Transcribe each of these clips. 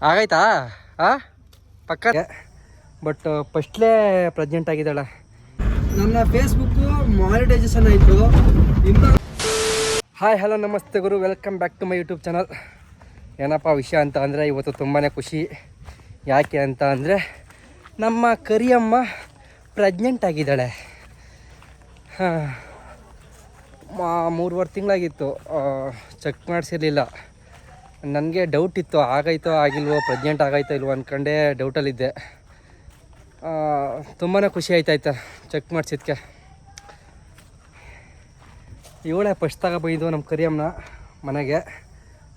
ಆಗೈತಾ ಪಕ್ಕ. But ಫಸ್ಟ್ಲೇ pregnant ಆಗಿದ್ದಾಳೆ. ನನ್ನ ಫೇಸ್ಬುಕ್ಕು ಮಾನಿಟೈಸೇಷನ್ ಆಯಿತು. ಇನ್ನು ಹಾಯ್ ಹಲೋ ನಮಸ್ತೆ ಗುರು, welcome back to my YouTube channel. ಏನಪ್ಪ ವಿಷಯ ಅಂತ ಅಂದರೆ ಇವತ್ತು ತುಂಬಾ ಖುಷಿ. ಯಾಕೆ ಅಂತ ಅಂದರೆ ನಮ್ಮ ಕರಿಯಮ್ಮ ಪ್ರೆಗ್ನೆಂಟ್ ಆಗಿದ್ದಾಳೆ. 3 ತಿಂಗಳಾಗಿತ್ತು, ಚೆಕ್ ಮಾಡಿಸಿರಲಿಲ್ಲ. ನನಗೆ ಡೌಟ್ ಇತ್ತು, ಆಗೈತೋ ಆಗಿಲ್ವೋ, ಪ್ರೆಗ್ನೆಂಟ್ ಆಗೈತೋ ಇಲ್ವೋ ಅಂದ್ಕೊಂಡೇ ಡೌಟಲ್ಲಿದ್ದೆ. ತುಂಬಾ ಖುಷಿ ಆಯ್ತಾಯ್ತಾ ಚೆಕ್ ಮಾಡಿಸಿದ್ಕೆ. ಇವಳೇ ಫಸ್ಟ್ ತಗೊಬಂದು ನಮ್ಮ ಕರಿಯಮ್ಮನ ಮನೆಗೆ.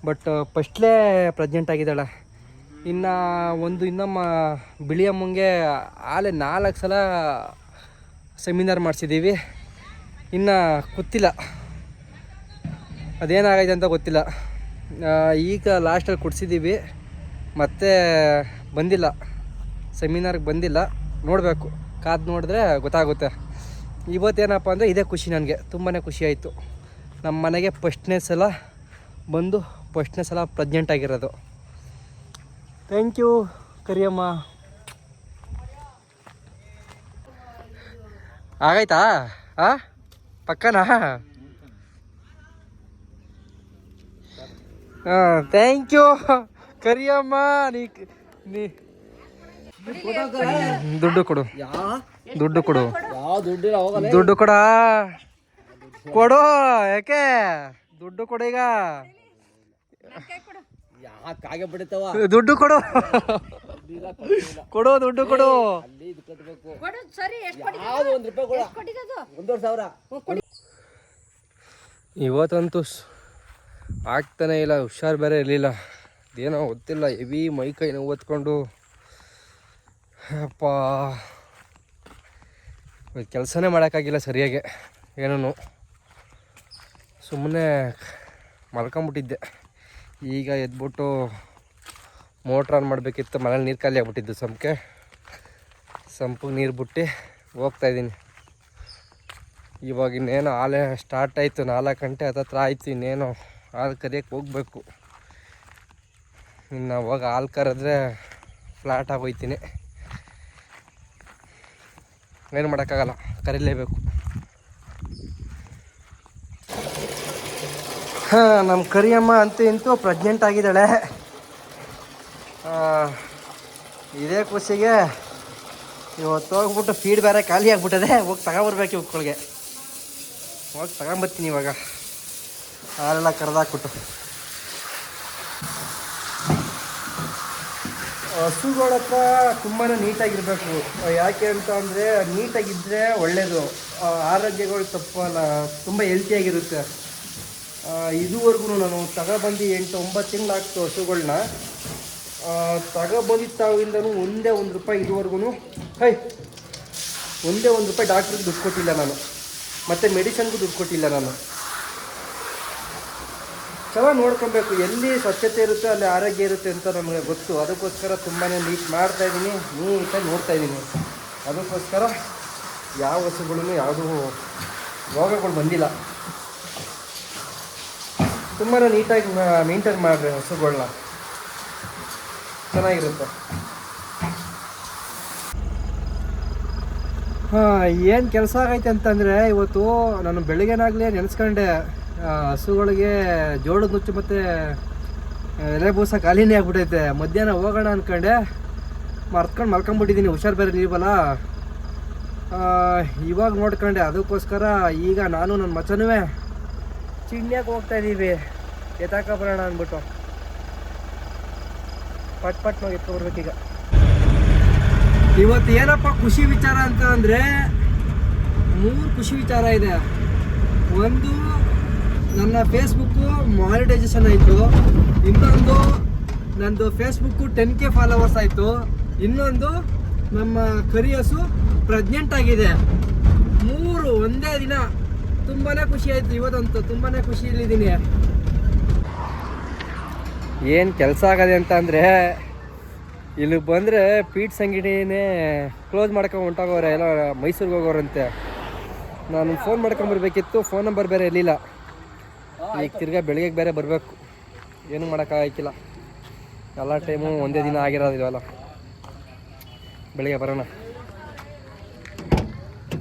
ಬಟ್ ಫಸ್ಟ್ಲೇ ಪ್ರೆಗ್ನೆಂಟ್ ಆಗಿದ್ದಾಳೆ. ಇನ್ನಮ್ಮ ಬಿಳಿಯಮ್ಮಂಗೆ ಆಲೆ 4 ಸಲ ಸೆಮಿನಾರ್ ಮಾಡಿಸಿದ್ದೀವಿ. ಇನ್ನು ಗೊತ್ತಿಲ್ಲ ಅದೇನಾಗೈತೆ ಅಂತ ಗೊತ್ತಿಲ್ಲ. ಈಗ ಲಾಸ್ಟಲ್ಲಿ ಕೊಡಿಸಿದ್ದೀವಿ, ಮತ್ತೆ ಬಂದಿಲ್ಲ, ಸೆಮಿನಾರ್ಗೆ ಬಂದಿಲ್ಲ. ನೋಡಬೇಕು, ಕಾದು ನೋಡಿದ್ರೆ ಗೊತ್ತಾಗುತ್ತೆ. ಇವತ್ತೇನಪ್ಪ ಅಂದರೆ ಇದೇ ಖುಷಿ, ನನಗೆ ತುಂಬಾ ಖುಷಿ ಆಯಿತು. ನಮ್ಮ ಮನೆಗೆ ಫಸ್ಟ್ನೇ ಸಲ ಬಂದು ಫಸ್ಟ್ನೇ ಸಲ ಪ್ರೆಗ್ನೆಂಟ್ ಆಗಿರೋದು. Thank you Kariyamma. ಆಗೈತಾ ಪಕ್ಕನಾ? Thank you Kariyamma. ನೀ ದುಡ್ಡು ಕೊಡು, ದುಡ್ಡು ಕೊಡು, ದುಡ್ಡು ಕೊಡ ಕೊಡು. ಯಾಕೆ ದುಡ್ಡು ಕೊಡು, ಈಗ ದುಡ್ಡು ಕೊಡು, ಕೊಡು ದುಡ್ಡು ಕೊಡು. ಇವತ್ತಂತೂ ಆಗ್ತಾನೆ ಇಲ್ಲ, ಹುಷಾರು ಬೇರೆ ಇರಲಿಲ್ಲ. ಏನೋ ಗೊತ್ತಿಲ್ಲ, ಹೆವಿ ಮೈಕೈ ನೋವು ಹೊತ್ಕೊಂಡು ಅಪ್ಪ ಕೆಲಸನೇ ಮಾಡೋಕ್ಕಾಗಿಲ್ಲ ಸರಿಯಾಗಿ. ಏನೂ ಸುಮ್ಮನೆ ಮಲ್ಕೊಂಬಿಟ್ಟಿದ್ದೆ. ಈಗ ಎದ್ಬಿಟ್ಟು ಮೋಟ್ರ್ ಆನ್ ಮಾಡಬೇಕಿತ್ತು. ಮನೇಲಿ ನೀರು ಖಾಲಿ ಆಗ್ಬಿಟ್ಟಿದ್ದು, ಸಂಪಿಗೆ ನೀರು ಬಿಟ್ಟು ಹೋಗ್ತಾಯಿದ್ದೀನಿ. ಇವಾಗ ಇನ್ನೇನು ಹಾಲೇ ಸ್ಟಾರ್ಟ್ ಆಯಿತು, 4 ಗಂಟೆ ಹತ್ರ ಆಯಿತು. ಇನ್ನೇನು ಹಾಲು ಕರಿಯೋಕ್ಕೆ ಹೋಗ್ಬೇಕು. ಇನ್ನು ಅವಾಗ ಹಾಲು ಕರೆದ್ರೆ ಫ್ಲಾಟ್ ಆಗೋಯ್ತೀನಿ. ಏನು ಮಾಡೋಕ್ಕಾಗಲ್ಲ, ಕರೀಲೇಬೇಕು. ನಮ್ಮ ಕರಿಯಮ್ಮ ಅಂತೂ ಇಂತೂ ಪ್ರೆಗ್ನೆಂಟ್ ಆಗಿದ್ದಾಳೆ. ಇದೇ ಖುಷಿಗೆ ಇವತ್ತು ಹೋಗ್ಬಿಟ್ಟು ಫೀಡ್ ಬೇರೆ ಖಾಲಿ ಆಗಿಬಿಟ್ಟದೆ. ಹೋಗಿ ತಗೊಬರ್ಬೇಕು ಇವುಗಳಿಗೆ. ಹೋಗಿ ತಗೊಂಬರ್ತೀನಿ ಇವಾಗ, ಹಾಲೆಲ್ಲ ಕರೆದಾಕ್ಬಿಟ್ಟು. ಹಸುಗಳ ಹತ್ರ ತುಂಬಾ ನೀಟಾಗಿರಬೇಕು. ಯಾಕೆ ಅಂತ ಅಂದರೆ ನೀಟಾಗಿದ್ದರೆ ಒಳ್ಳೆಯದು. ಆರೋಗ್ಯಗಳು ತಪ್ಪಲ್ಲ, ತುಂಬ ಹೆಲ್ತಿಯಾಗಿರುತ್ತೆ. ಇದುವರೆಗೂ ನಾನು ತಗೊಬಂದು 8-9 ತಿಂಗಳಾಗ್ತು ಹಸುಗಳನ್ನ. ತಗೊಬಂದಿದ್ದಾವಿಂದನೂ ಒಂದೇ ₹1 ಇದುವರೆಗೂ ಒಂದೇ ₹1 ಡಾಕ್ಟ್ರಿಗೆ ದುಡ್ಡು ಕೊಟ್ಟಿಲ್ಲ ನಾನು, ಮತ್ತು ಮೆಡಿಸನ್ಗೂ ದುಡ್ಡು ಕೊಟ್ಟಿಲ್ಲ ನಾನು. ಚೆನ್ನಾಗಿ ನೋಡ್ಕೊಬೇಕು. ಎಲ್ಲಿ ಸ್ವಚ್ಛತೆ ಇರುತ್ತೆ ಅಲ್ಲಿ ಆರೋಗ್ಯ ಇರುತ್ತೆ ಅಂತ ನಮಗೆ ಗೊತ್ತು. ಅದಕ್ಕೋಸ್ಕರ ತುಂಬಾ ನೀಟ್ ಮಾಡ್ತಾಯಿದ್ದೀನಿ, ನೀಟಾಗಿ ನೋಡ್ತಾಯಿದ್ದೀನಿ. ಅದಕ್ಕೋಸ್ಕರ ಯಾವ ಹಸುಗಳೂ ಯಾವುದೂ ರೋಗಗಳು ಬಂದಿಲ್ಲ. ತುಂಬಾ ನೀಟಾಗಿ ಮೇಂಟೈನ್ ಮಾಡಿರಿ ಹಸುಗಳನ್ನ, ಚೆನ್ನಾಗಿರುತ್ತೆ. ಏನು ಕೆಲಸ ಆಗೈತೆ ಅಂತಂದರೆ, ಇವತ್ತು ನಾನು ಬೆಳಗ್ಗೆನಾಗಲೇ ನೆನೆಸ್ಕೊಂಡೆ ಹಸುಗಳಿಗೆ ಜೋಳದ ನುಚ್ಚು ಮತ್ತು ಎಲೆ ಬೂಸ ಖಾಲಿನೇ ಆಗ್ಬಿಟ್ಟೈತೆ. ಮಧ್ಯಾಹ್ನ ಹೋಗೋಣ ಅಂದ್ಕೊಂಡೆ, ಮಲ್ಕೊಂಬಿಟ್ಟಿದ್ದೀನಿ. ಹುಷಾರು ಬೇರೆ ನೀವಲ್ಲ, ಇವಾಗ ನೋಡ್ಕೊಂಡೆ. ಅದಕ್ಕೋಸ್ಕರ ಈಗ ನಾನು ನನ್ನ ಮಚ್ಚನೂ ಚಿಣ್ಯಾಗೆ ಹೋಗ್ತಾಯಿದ್ದೀವಿ, ಎತ್ತಾಕಬರೋಣ ಅಂದ್ಬಿಟ್ಟು. ಪಟ್ ನಾವು ಎತ್ಕೊಬರ್ಬೇಕೀಗ. ಇವತ್ತು ಏನಪ್ಪ ಖುಷಿ ವಿಚಾರ ಅಂತ ಅಂದರೆ 3 ಖುಷಿ ವಿಚಾರ ಇದೆ. ಒಂದು, ನನ್ನ ಫೇಸ್ಬುಕ್ಕು ಮಾನಿಟೈಸೇಷನ್ ಆಯಿತು. ಇನ್ನೊಂದು, ನಂದು ಫೇಸ್ಬುಕ್ಕು 10K ಫಾಲೋವರ್ಸ್ ಆಯಿತು. ಇನ್ನೊಂದು, ನಮ್ಮ ಕರಿಯಸು ಪ್ರೆಗ್ನೆಂಟ್ ಆಗಿದೆ. 3 ಒಂದೇ ದಿನ. ತುಂಬಾ ಖುಷಿ ಆಯಿತು ಇವತ್ತಂತೂ, ತುಂಬಾ ಖುಷಿಯಲ್ಲಿದ್ದೀನಿ. ಏನು ಕೆಲಸ ಆಗದೆ ಅಂತ ಅಂದರೆ, ಇಲ್ಲಿ ಬಂದರೆ ಪೀಟ್ಸ್ ಅಂಗಡಿನೇ ಕ್ಲೋಸ್ ಮಾಡ್ಕೊಂಡು ಹೊಂಟೋಗೋರೆ, ಎಲ್ಲ ಮೈಸೂರಿಗೆ ಹೋಗೋರಂತೆ. ನಾನು ಫೋನ್ ಮಾಡ್ಕೊಂಬರ್ಬೇಕಿತ್ತು, ಫೋನ್ ನಂಬರ್ ಬೇರೆ ಇರಲಿಲ್ಲ. ಈಗ ತಿರ್ಗಾ ಬೆಳಿಗ್ಗೆ ಬೇರೆ ಬರಬೇಕು, ಏನೂ ಮಾಡೋಕ್ಕಾಗಿಲ್ಲ. ಎಲ್ಲ ಟೈಮು ಒಂದೇ ದಿನ ಆಗಿರೋದಿಲ್ವಲ್ಲ. ಬೆಳಿಗ್ಗೆ ಬರೋಣ.